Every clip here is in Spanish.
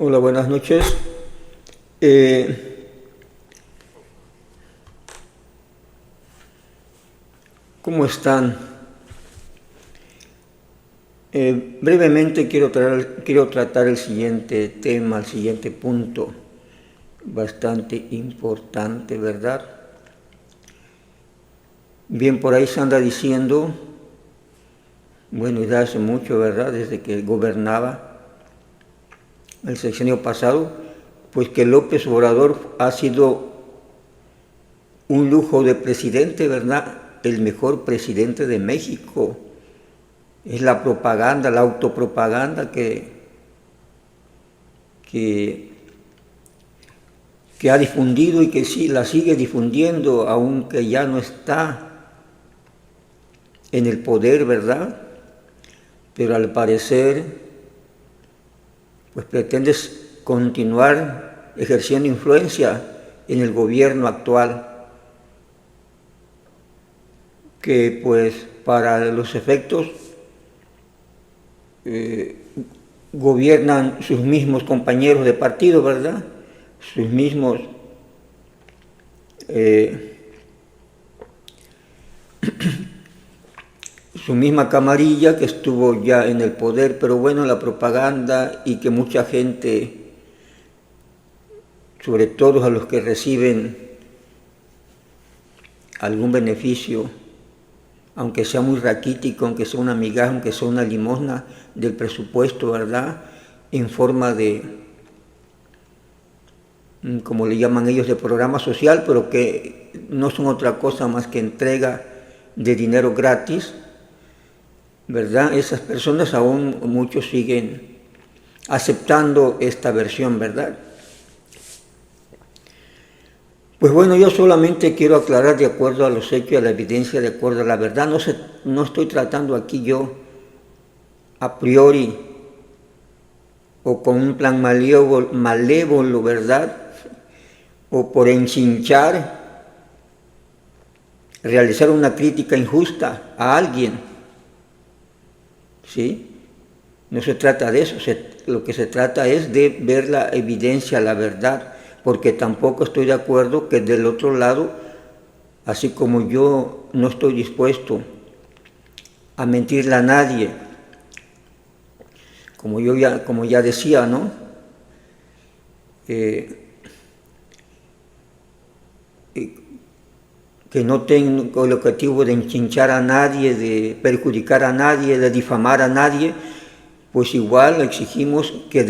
Hola, buenas noches. ¿Cómo están? Brevemente quiero tratar el siguiente tema, el siguiente punto, bastante importante, ¿verdad? Bien, por ahí se anda diciendo, bueno, desde hace mucho, ¿verdad?, desde que gobernaba el sexenio pasado, pues que López Obrador ha sido un lujo de presidente, ¿verdad?, el mejor presidente de México. Es la propaganda, la autopropaganda que ha difundido y que sí la sigue difundiendo, aunque ya no está en el poder, ¿verdad? Pero al parecer, pues pretendes continuar ejerciendo influencia en el gobierno actual, que pues para los efectos gobiernan sus mismos compañeros de partido, ¿verdad? Sus mismos su misma camarilla que estuvo ya en el poder, pero bueno, la propaganda y que mucha gente, sobre todo a los que reciben algún beneficio, aunque sea muy raquítico, aunque sea una migaja, aunque sea una limosna del presupuesto, ¿verdad?, en forma de, como le llaman ellos, de programa social, pero que no son otra cosa más que entrega de dinero gratis, ¿verdad? Esas personas aún muchos siguen aceptando esta versión, ¿verdad? Pues bueno, yo solamente quiero aclarar de acuerdo a los hechos, a la evidencia, de acuerdo a la verdad. No estoy tratando aquí yo a priori o con un plan malévolo, ¿verdad?, o por enchinchar, realizar una crítica injusta a alguien, ¿sí? No se trata de eso, lo que se trata es de ver la evidencia, la verdad, porque tampoco estoy de acuerdo que del otro lado, así como yo no estoy dispuesto a mentirle a nadie, como ya decía, ¿no? Que no tengo el objetivo de enchinchar a nadie, de perjudicar a nadie, de difamar a nadie, pues igual exigimos que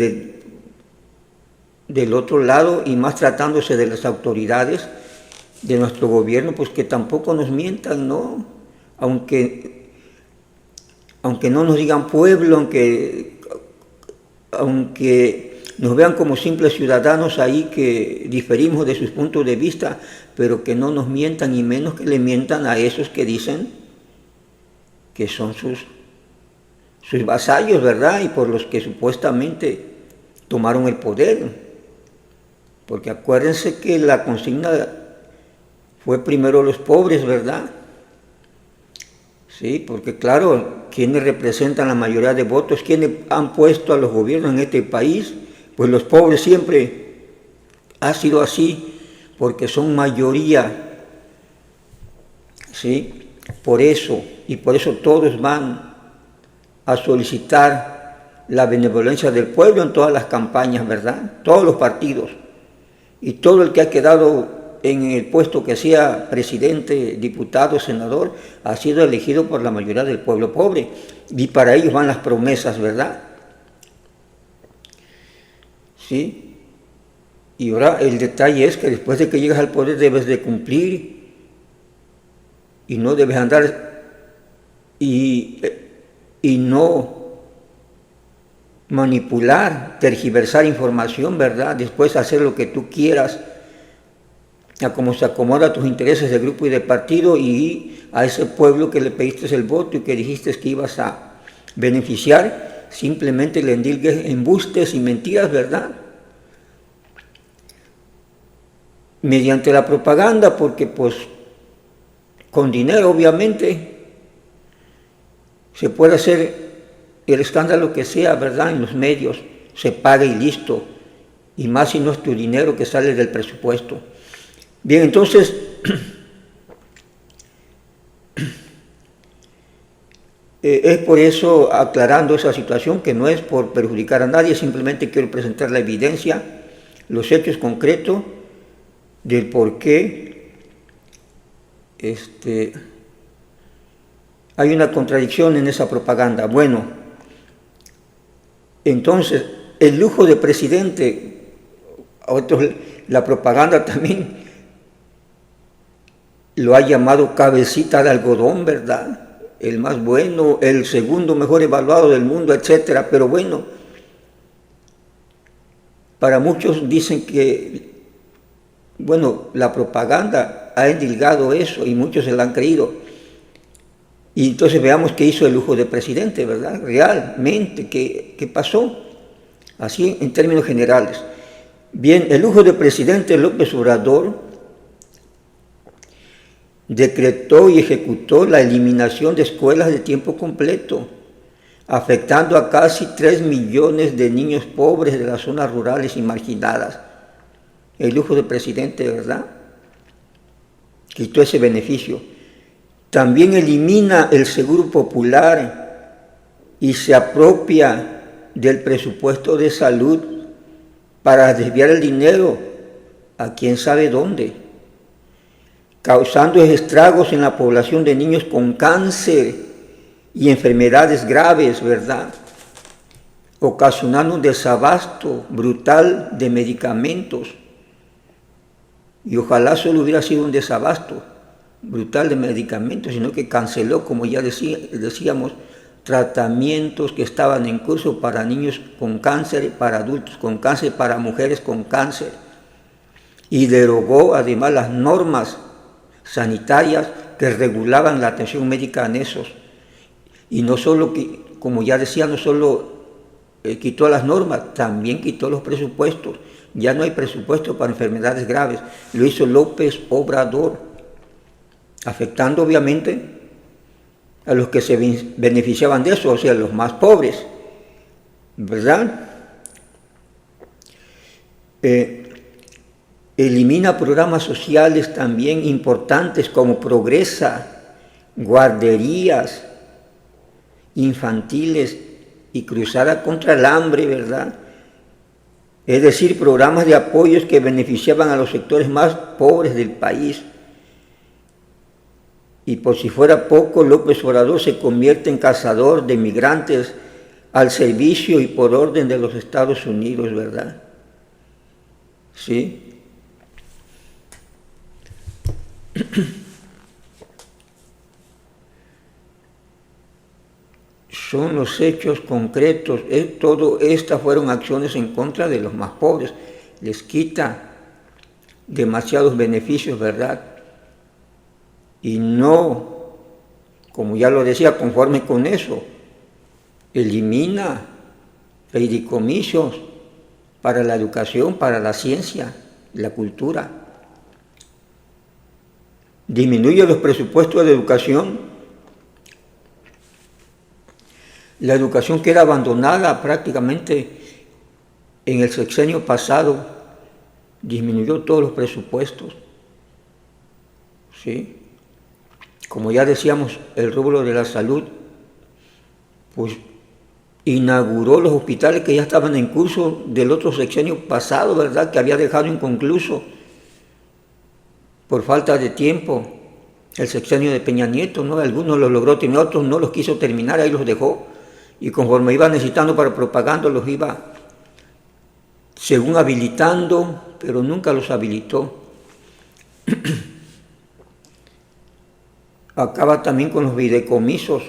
del otro lado, y más tratándose de las autoridades de nuestro gobierno, pues que tampoco nos mientan, ¿no? Aunque no nos digan pueblo, aunque nos vean como simples ciudadanos ahí que diferimos de sus puntos de vista, pero que no nos mientan, y menos que le mientan a esos que dicen que son sus vasallos, ¿verdad?, y por los que supuestamente tomaron el poder. Porque acuérdense que la consigna fue primero los pobres, ¿verdad? Sí, porque claro, quienes representan la mayoría de votos, quienes han puesto a los gobiernos en este país, pues los pobres siempre ha sido así, porque son mayoría, ¿sí? Por eso todos van a solicitar la benevolencia del pueblo en todas las campañas, ¿verdad? Todos los partidos. Y todo el que ha quedado en el puesto que sea presidente, diputado, senador, ha sido elegido por la mayoría del pueblo pobre. Y para ellos van las promesas, ¿verdad? ¿Sí? Y ahora el detalle es que después de que llegas al poder debes de cumplir y no debes andar y no manipular, tergiversar información, ¿verdad? Después hacer lo que tú quieras, a como se acomoda a tus intereses de grupo y de partido, y a ese pueblo que le pediste el voto y que dijiste que ibas a beneficiar, simplemente le endilgues embustes y mentiras, ¿verdad? Mediante la propaganda, porque pues con dinero obviamente se puede hacer el escándalo que sea, ¿verdad?, en los medios, se paga y listo. y más si no es tu dinero que sale del presupuesto. Bien, entonces, es por eso, aclarando esa situación, que no es por perjudicar a nadie, simplemente quiero presentar la evidencia, los hechos concretos del por qué hay una contradicción en esa propaganda. Bueno, entonces, el lujo de presidente, la propaganda también lo ha llamado cabecita de algodón, ¿verdad? El más bueno, el segundo mejor evaluado del mundo, etcétera. Pero bueno, para muchos dicen que, bueno, la propaganda ha endilgado eso y muchos se la han creído. Y entonces veamos qué hizo el lujo de presidente, ¿verdad? Realmente, ¿qué pasó? Así en términos generales. Bien, el lujo de presidente López Obrador decretó y ejecutó la eliminación de escuelas de tiempo completo, afectando a casi 3 millones de niños pobres de las zonas rurales y marginadas. El lujo de presidente, ¿verdad? Quitó ese beneficio. También elimina el seguro popular y se apropia del presupuesto de salud para desviar el dinero a quién sabe dónde, causando estragos en la población de niños con cáncer y enfermedades graves, ¿verdad? Ocasionando un desabasto brutal de medicamentos. Y ojalá solo hubiera sido un desabasto brutal de medicamentos, sino que canceló, como ya decíamos, tratamientos que estaban en curso para niños con cáncer, para adultos con cáncer, para mujeres con cáncer. Y derogó además las normas sanitarias que regulaban la atención médica en esos. Y no solo, como ya decía, no solo quitó las normas, también quitó los presupuestos. Ya no hay presupuesto para enfermedades graves. Lo hizo López Obrador, afectando obviamente a los que se beneficiaban de eso, o sea, los más pobres, ¿verdad? Elimina programas sociales también importantes como Progresa, guarderías infantiles y Cruzada contra el Hambre, ¿verdad? Es decir, programas de apoyos que beneficiaban a los sectores más pobres del país. Y por si fuera poco, López Obrador se convierte en cazador de migrantes al servicio y por orden de los Estados Unidos, ¿verdad? ¿Sí? Son los hechos concretos. Todo estas fueron acciones en contra de los más pobres. Les quita demasiados beneficios, ¿verdad? Y no, como ya lo decía, conforme con eso, elimina fideicomisos para la educación, para la ciencia, la cultura. Disminuye los presupuestos de educación. La educación queda abandonada prácticamente en el sexenio pasado, disminuyó todos los presupuestos. ¿Sí? Como ya decíamos, el rubro de la salud, pues inauguró los hospitales que ya estaban en curso del otro sexenio pasado, ¿verdad? Que había dejado inconcluso por falta de tiempo el sexenio de Peña Nieto, ¿no? Algunos los logró terminar, otros no los quiso terminar, ahí los dejó. Y conforme iba necesitando para propaganda, los iba, según habilitando, pero nunca los habilitó. Acaba también con los fideicomisos.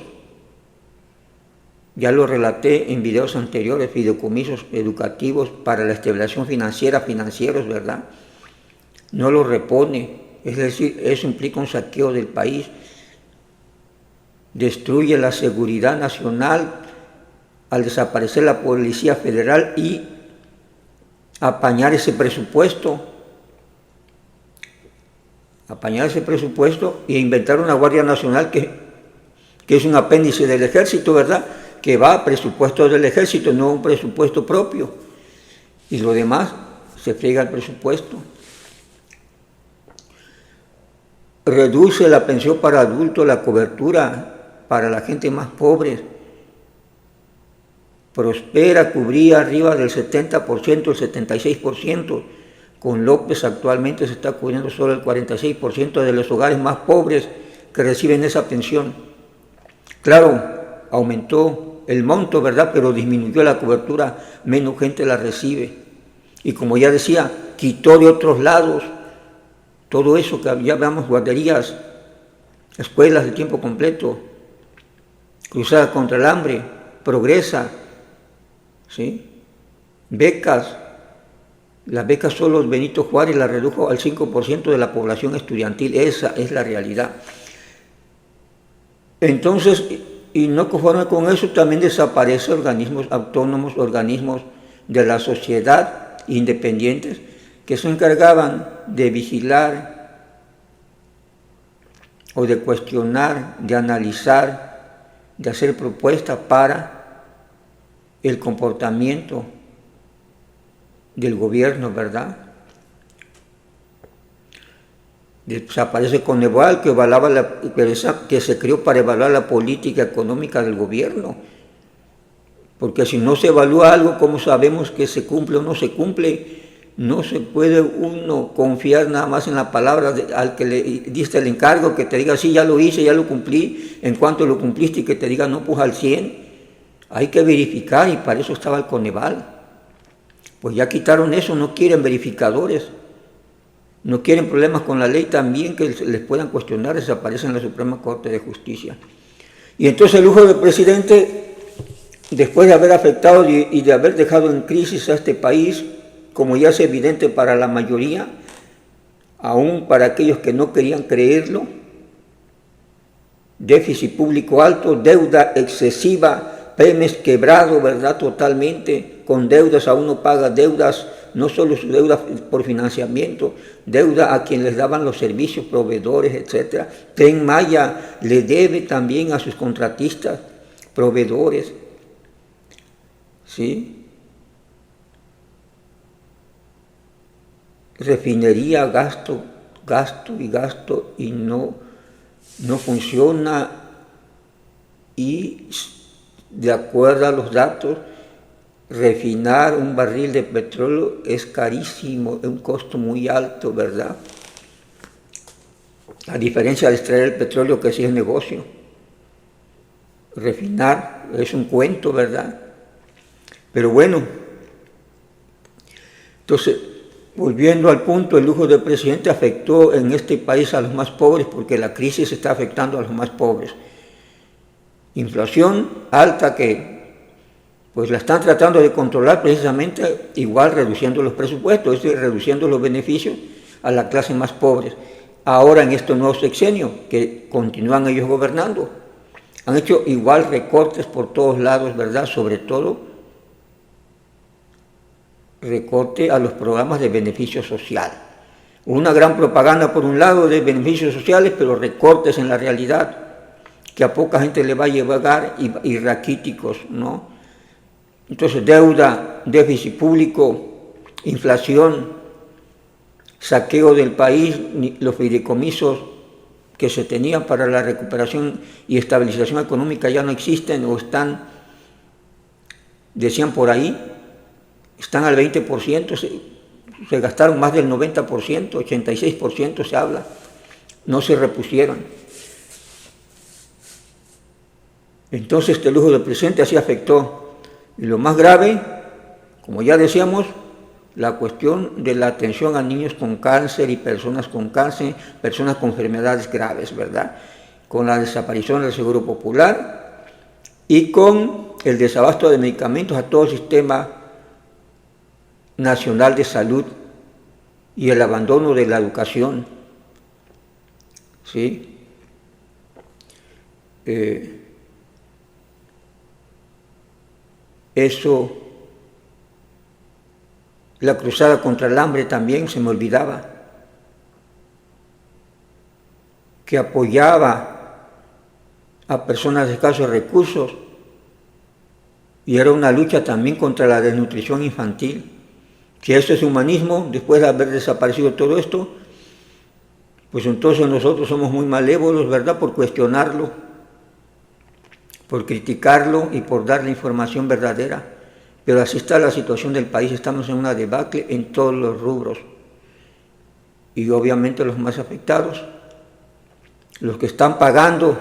Ya lo relaté en videos anteriores, fideicomisos educativos para la estabilización financiera, financieros, ¿verdad? No lo repone, es decir, eso implica un saqueo del país. Destruye la seguridad nacional al desaparecer la Policía Federal y apañar ese presupuesto e inventar una Guardia Nacional que es un apéndice del Ejército, ¿verdad? Que va a presupuesto del Ejército, no un presupuesto propio. Y lo demás, se friega el presupuesto. Reduce la pensión para adultos, la cobertura para la gente más pobre. Prospera cubría arriba del 70%, el 76%. Con López actualmente se está cubriendo solo el 46% de los hogares más pobres que reciben esa pensión. Claro, aumentó el monto, ¿verdad? Pero disminuyó la cobertura, menos gente la recibe. Y como ya decía, quitó de otros lados todo eso que ya veamos, guarderías, escuelas de tiempo completo, Cruzada contra el Hambre, Progresa, ¿sí? Becas. Las becas solo Benito Juárez las redujo al 5% de la población estudiantil. Esa es la realidad. Entonces, y no conforme con eso, también desaparecen organismos autónomos, organismos de la sociedad independientes que se encargaban de vigilar o de cuestionar, de analizar, de hacer propuestas para el comportamiento del gobierno, ¿verdad? Desaparece Coneval, que se creó para evaluar la política económica del gobierno. Porque si no se evalúa algo, ¿cómo sabemos que se cumple o no se cumple? No se puede uno confiar nada más en la palabra al que le diste el encargo, que te diga, sí, ya lo hice, ya lo cumplí, en cuanto lo cumpliste, y que te diga, no, pues al 100. Hay que verificar, y para eso estaba el Coneval. Pues ya quitaron eso, no quieren verificadores, no quieren problemas con la ley también que les puedan cuestionar, desaparece en la Suprema Corte de Justicia. Y entonces el lujo del presidente, después de haber afectado y de haber dejado en crisis a este país, como ya es evidente para la mayoría, aún para aquellos que no querían creerlo, déficit público alto, deuda excesiva, Pemex quebrado, ¿verdad? Totalmente, con deudas, aún no paga deudas, no solo su deuda por financiamiento, deuda a quien les daban los servicios, proveedores, etc. Tren Maya le debe también a sus contratistas, proveedores, ¿sí? Refinería, gasto y no funciona, y de acuerdo a los datos, refinar un barril de petróleo es carísimo, es un costo muy alto, ¿verdad? A diferencia de extraer el petróleo, que sí es negocio. Refinar es un cuento, ¿verdad? Pero bueno, entonces, volviendo al punto, el lujo del presidente afectó en este país a los más pobres, porque la crisis está afectando a los más pobres. Inflación alta que pues la están tratando de controlar precisamente igual reduciendo los presupuestos, es decir, reduciendo los beneficios a la clase más pobre. Ahora en este nuevo sexenio, que continúan ellos gobernando, han hecho igual recortes por todos lados, ¿verdad? Sobre todo recorte a los programas de beneficio social. Una gran propaganda por un lado de beneficios sociales, pero recortes en la realidad, que a poca gente le va a llevar, y raquíticos, ¿no? Entonces, deuda, déficit público, inflación, saqueo del país, los fideicomisos que se tenían para la recuperación y estabilización económica ya no existen o están, decían por ahí, están al 20%, se gastaron más del 90%, 86% se habla, no se repusieron. Entonces este lujo del presidente así afectó. Y lo más grave, como ya decíamos, la cuestión de la atención a niños con cáncer y personas con cáncer, personas con enfermedades graves, ¿verdad? Con la desaparición del Seguro Popular y con el desabasto de medicamentos a todo el sistema nacional de salud y el abandono de la educación, ¿sí? Eso, la cruzada contra el hambre también se me olvidaba, que apoyaba a personas de escasos recursos, y era una lucha también contra la desnutrición infantil, Si eso es humanismo, después de haber desaparecido todo esto, pues entonces nosotros somos muy malévolos, ¿verdad?, por cuestionarlo, por criticarlo y por darle información verdadera. Pero así está la situación del país, estamos en una debacle en todos los rubros. Y obviamente los más afectados, los que están pagando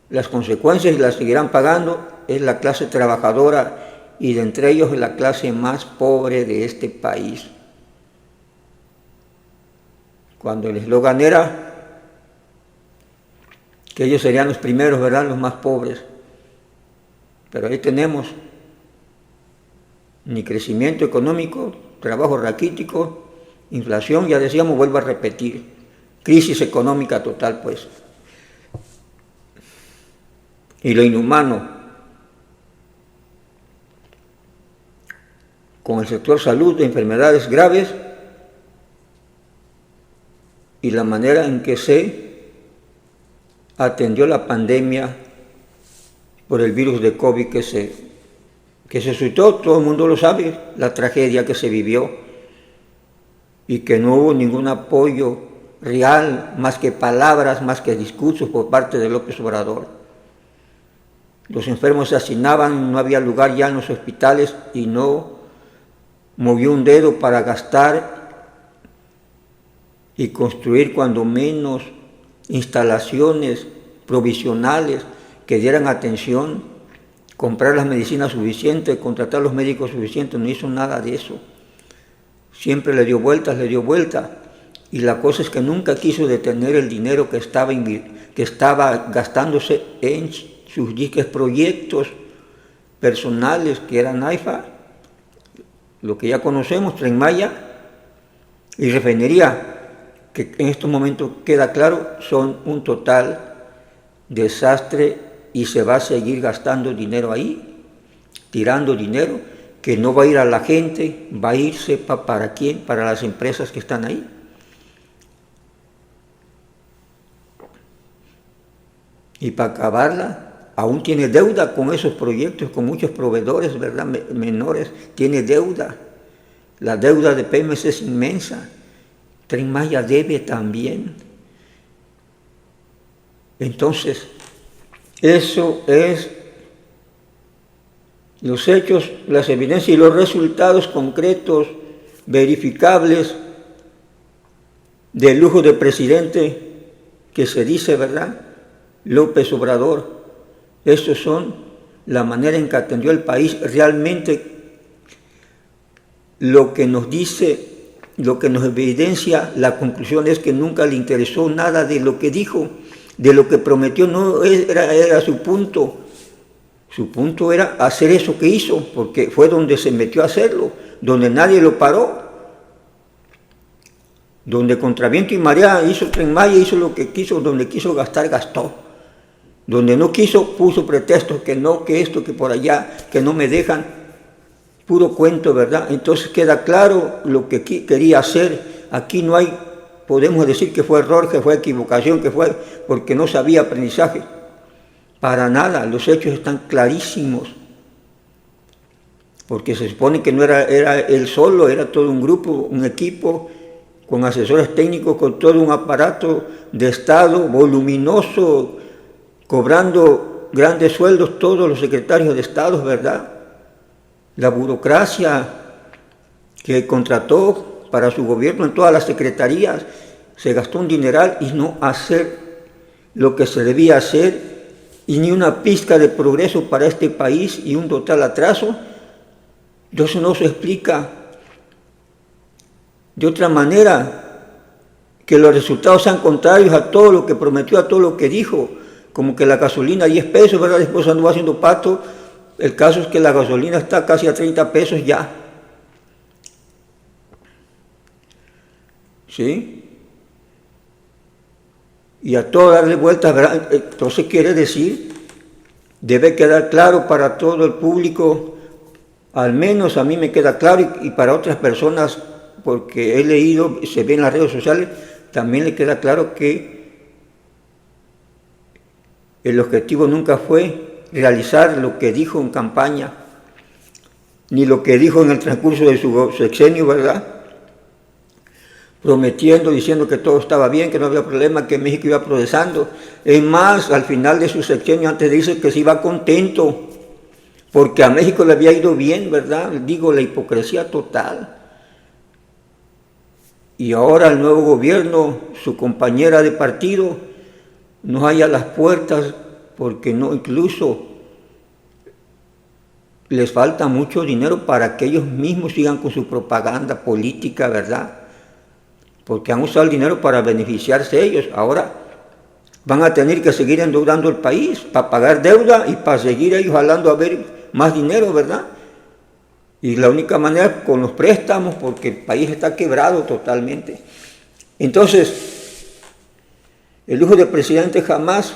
las consecuencias y las seguirán pagando, es la clase trabajadora y de entre ellos la clase más pobre de este país. Cuando el eslogan era que ellos serían los primeros, ¿verdad?, los más pobres. Pero ahí tenemos ni crecimiento económico, trabajo raquítico, inflación, ya decíamos, vuelvo a repetir, crisis económica total, pues. Y lo inhumano con el sector salud de enfermedades graves y la manera en que se atendió la pandemia por el virus de COVID que se suscitó, todo el mundo lo sabe, la tragedia que se vivió y que no hubo ningún apoyo real, más que palabras, más que discursos por parte de López Obrador. Los enfermos se hacinaban, no había lugar ya en los hospitales y no movió un dedo para gastar y construir cuando menos instalaciones provisionales que dieran atención, comprar las medicinas suficientes, contratar los médicos suficientes, no hizo nada de eso. Siempre le dio vuelta, y la cosa es que nunca quiso detener el dinero que estaba gastándose en sus disques proyectos personales, que eran AIFA, lo que ya conocemos, Tren Maya y refinería, que en estos momentos queda claro, son un total desastre y se va a seguir gastando dinero ahí, tirando dinero que no va a ir a la gente, va a irse ¿para quién? Para las empresas que están ahí. Y para acabarla, aún tiene deuda con esos proyectos, con muchos proveedores, ¿verdad?, menores, tiene deuda. La deuda de Pemex es inmensa. Tren Maya debe también. Entonces, eso es los hechos, las evidencias y los resultados concretos, verificables, del lujo de presidente que se dice, ¿verdad?, López Obrador. Estos son la manera en que atendió el país. Realmente lo que nos dice, lo que nos evidencia la conclusión es que nunca le interesó nada de lo que dijo, de lo que prometió, no era su punto. Su punto era hacer eso que hizo, porque fue donde se metió a hacerlo, donde nadie lo paró, donde contra viento y marea hizo Tren Maya, hizo lo que quiso, donde quiso gastar, gastó. Donde no quiso, puso pretextos, que no, que esto, que por allá, que no me dejan, puro cuento, ¿verdad? Entonces queda claro lo que quería hacer. Aquí no hay, podemos decir que fue error, que fue equivocación, que fue porque no sabía aprendizaje. Para nada, los hechos están clarísimos. Porque se supone que no era él solo, era todo un grupo, un equipo, con asesores técnicos, con todo un aparato de Estado voluminoso, cobrando grandes sueldos todos los secretarios de Estado, ¿verdad? La burocracia que contrató para su gobierno en todas las secretarías, se gastó un dineral y no hacer lo que se debía hacer, y ni una pizca de progreso para este país y un total atraso. Entonces no se explica de otra manera que los resultados sean contrarios a todo lo que prometió, a todo lo que dijo, como que la gasolina a 10 pesos, ¿verdad? Después anduvo haciendo pato. El caso es que la gasolina está casi a 30 pesos ya. ¿Sí? Y a todo darle vueltas, ¿verdad? Entonces quiere decir, debe quedar claro para todo el público, al menos a mí me queda claro, y para otras personas, porque he leído, se ve en las redes sociales, también le queda claro que el objetivo nunca fue realizar lo que dijo en campaña, ni lo que dijo en el transcurso de su sexenio, ¿verdad? Prometiendo, diciendo que todo estaba bien, que no había problema, que México iba progresando. Es más, al final de su sexenio, antes dice que se iba contento, porque a México le había ido bien, ¿verdad? Digo, la hipocresía total. Y ahora el nuevo gobierno, su compañera de partido, nos halla las puertas, porque no, incluso les falta mucho dinero para que ellos mismos sigan con su propaganda política, ¿verdad? Porque han usado el dinero para beneficiarse ellos. Ahora van a tener que seguir endeudando el país para pagar deuda y para seguir ellos jalando a ver más dinero, ¿verdad? Y la única manera es con los préstamos, porque el país está quebrado totalmente. Entonces, el hijo del presidente jamás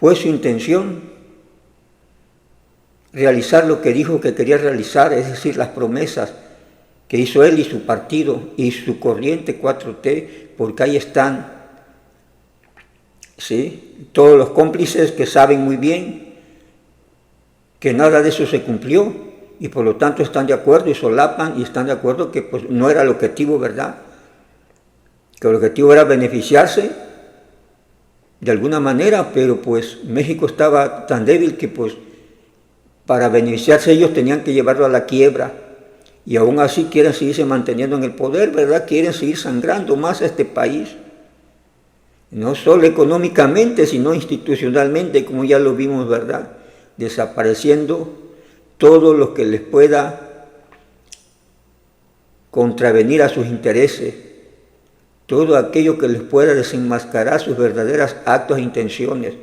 fue su intención realizar lo que dijo que quería realizar, es decir, las promesas que hizo él y su partido y su corriente 4T, porque ahí están, ¿sí?, todos los cómplices que saben muy bien que nada de eso se cumplió y por lo tanto están de acuerdo y solapan y están de acuerdo que pues, no era el objetivo, ¿verdad? Que el objetivo era beneficiarse de alguna manera, pero pues México estaba tan débil que pues para beneficiarse ellos tenían que llevarlo a la quiebra. Y aún así quieren seguirse manteniendo en el poder, ¿verdad? Quieren seguir sangrando más a este país. No solo económicamente, sino institucionalmente, como ya lo vimos, ¿verdad? Desapareciendo todo lo que les pueda contravenir a sus intereses, todo aquello que les pueda desenmascarar sus verdaderos actos e intenciones.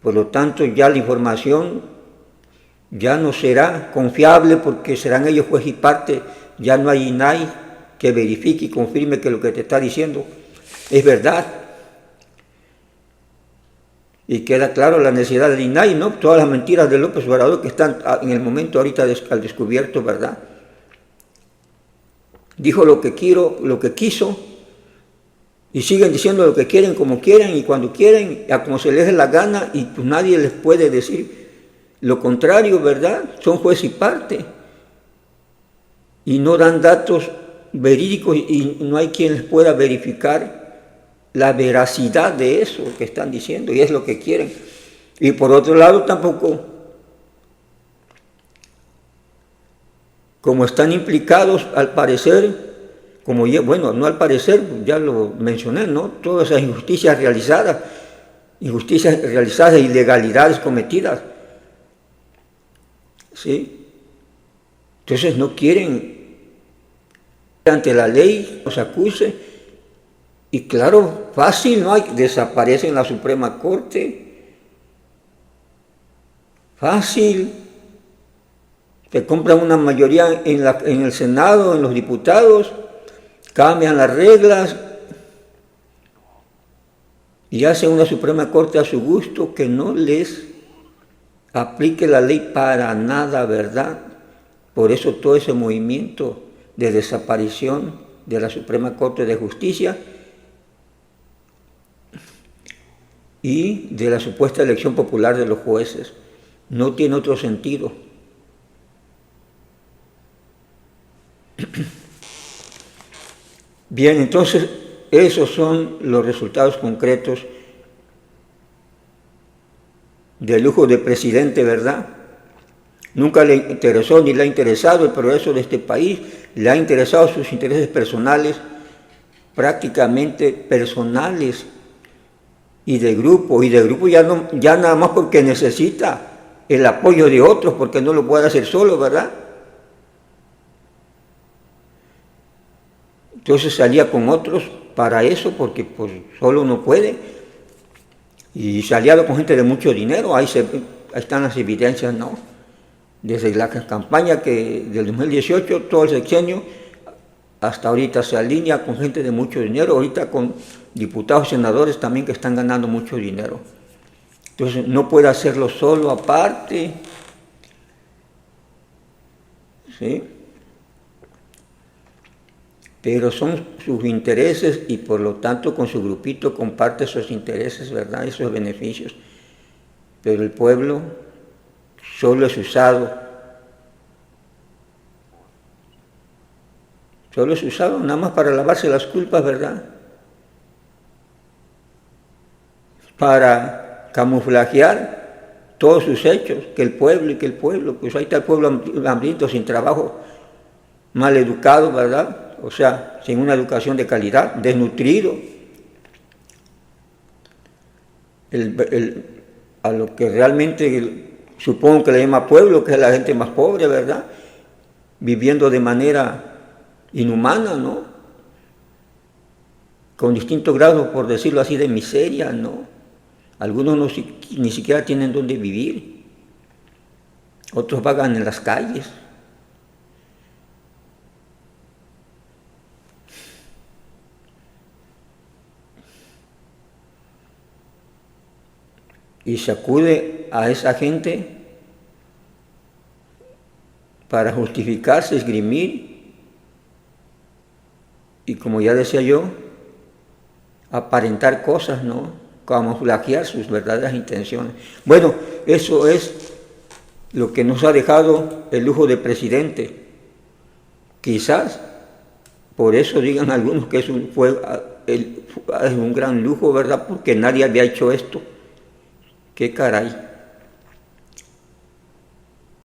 Por lo tanto, ya la información ya no será confiable porque serán ellos juez y parte, ya no hay nadie que verifique y confirme que lo que te está diciendo es verdad. Y queda claro la necesidad del INAI, ¿no? Todas las mentiras de López Obrador que están en el momento ahorita al descubierto, ¿verdad? Dijo lo que quiso, y siguen diciendo lo que quieren, como quieren y cuando quieren, a como se les dé la gana, y pues nadie les puede decir lo contrario, ¿verdad? Son juez y parte. Y no dan datos verídicos y no hay quien les pueda verificar la veracidad de eso que están diciendo, y es lo que quieren. Y por otro lado tampoco, como están implicados al parecer, no al parecer, ya lo mencioné, ¿no? Todas esas injusticias realizadas, ilegalidades cometidas, ¿sí? Entonces no quieren ante la ley nos acuse y claro, fácil, ¿no? Desaparece en la Suprema Corte, fácil, te compran una mayoría en el Senado, en los diputados, cambian las reglas y hacen una Suprema Corte a su gusto que no les aplique la ley para nada, ¿verdad? Por eso todo ese movimiento de desaparición de la Suprema Corte de Justicia y de la supuesta elección popular de los jueces. No tiene otro sentido. Bien, entonces esos son los resultados concretos del lujo de presidente, ¿verdad? Nunca le interesó ni le ha interesado el progreso de este país, le ha interesado sus intereses personales, prácticamente personales, y de grupo ya nada más porque necesita el apoyo de otros, porque no lo puede hacer solo, ¿verdad? Entonces salía con otros para eso, porque pues solo no puede, y se ha aliado con gente de mucho dinero, ahí están las evidencias, ¿no? Desde la campaña del 2018, todo el sexenio, hasta ahorita se alinea con gente de mucho dinero, ahorita con diputados y senadores también que están ganando mucho dinero. Entonces no puede hacerlo solo, aparte, ¿sí? Pero son sus intereses y por lo tanto con su grupito comparte esos intereses, ¿verdad? Esos beneficios. Pero el pueblo solo es usado Solo se usaron nada más para lavarse las culpas, ¿verdad? Para camuflajear todos sus hechos, que el pueblo, pues ahí está el pueblo hambriento, sin trabajo, mal educado, ¿verdad? O sea, sin una educación de calidad, desnutrido. A lo que realmente supongo que le llama pueblo, que es la gente más pobre, ¿verdad? Viviendo de manera inhumana, ¿no? Con distintos grados, por decirlo así, de miseria, ¿no? Algunos ni siquiera tienen dónde vivir, otros vagan en las calles. Y se acude a esa gente para justificarse, esgrimir, y como ya decía yo, aparentar cosas, ¿no? Camuflajear sus verdaderas intenciones. Bueno, eso es lo que nos ha dejado el lujo de presidente. Quizás por eso digan algunos que es un gran lujo, ¿verdad? Porque nadie había hecho esto. ¡Qué caray!